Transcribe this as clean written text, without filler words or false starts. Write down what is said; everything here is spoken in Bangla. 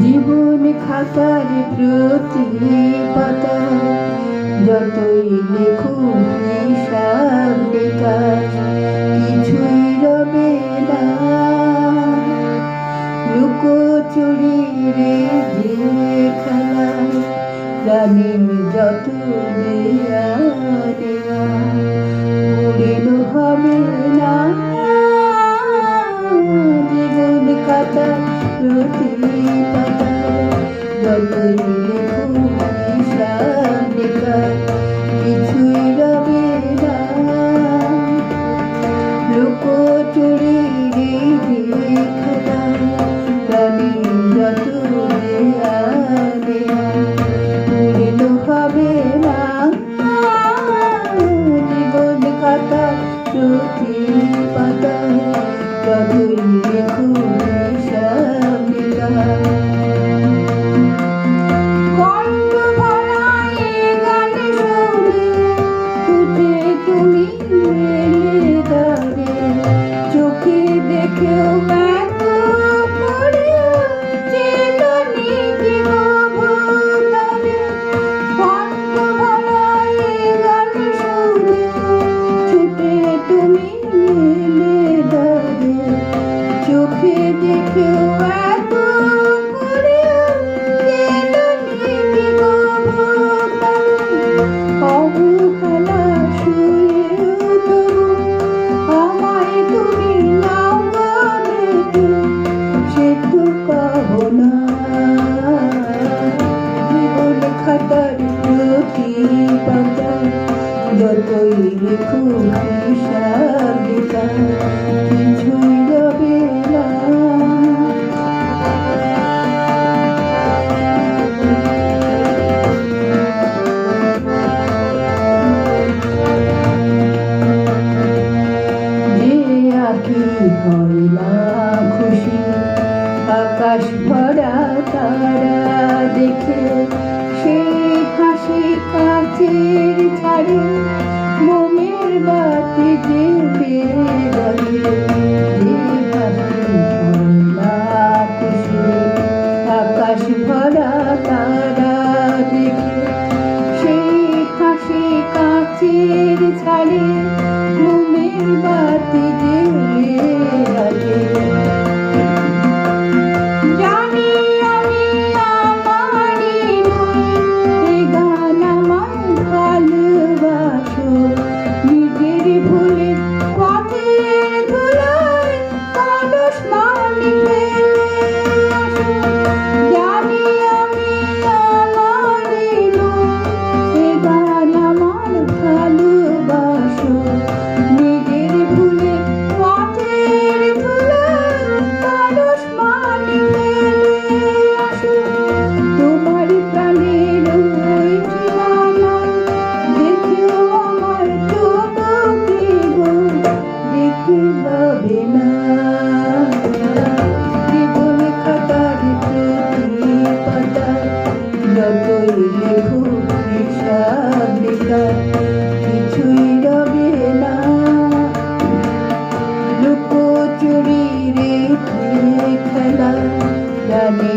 জীবন খাতার প্রতি পাতায় যতই লেখুক হিসাব নিকাশ কিছুই রবে না। লুকোচুরির খেলায় প্রাণীর যত দেয়া পূরণ হবে না। জীবন খাতার প্রতি পাতায় যতই লেখুক হিসাব নিকাশ কিছুই রবে না। লুকোচুরির খেলায় প্রাণীর যত দেয়া পূরণ হবে না। জীবন খাতার প্রতি পাতায় যতই লেখুক হিসাব নিকাশ। চোখে দেখেও এত করে চেতনি কি ভুতারে বন্ধ ভরাই গান শুনে ছুটে তুমি এলে দাঁড়ে। চোখে দেখেও এত করে চেতনি কি ভুতারে অবহেলা শুয়েও তবু আমায় তুমি নাও গো সে তো কহো না। জীবন খাতার প্রতি পাতায় যতই লেখুক হিসাব নিকাশ কিছুই রবে না। হয় না খুশি আকাশ ভরা তারা দেখে সেই হাসি কাচের ছাড়ে মোমের বাতি দেবে রহে। হয় না খুশি আকাশ ভরা তারা দেখে সেই হাসি কাচের ছাড়ে মোমের বাতি জানি আমি আমারই নই এ গান আমায় ভালোবাসো নিজের ভুলে পথের ধুলায় কলস মানি ফেলে আসো। জানি আমি আমারই নই এ গান আমার ভালোবাসো নিজের ভুলে পথের ধুলায় কলস মানি ফেলে আসো। তোমার প্রাণের ওই ঠিকানায় দেখেও আমার তবু কি গো দেখতে পাবে না। জীবন খাতার প্রতি পাতায় যতই লেখুক হিসাব নিকাশ কিছুই রবে না। লুকোচুরির খেলা প্রাণী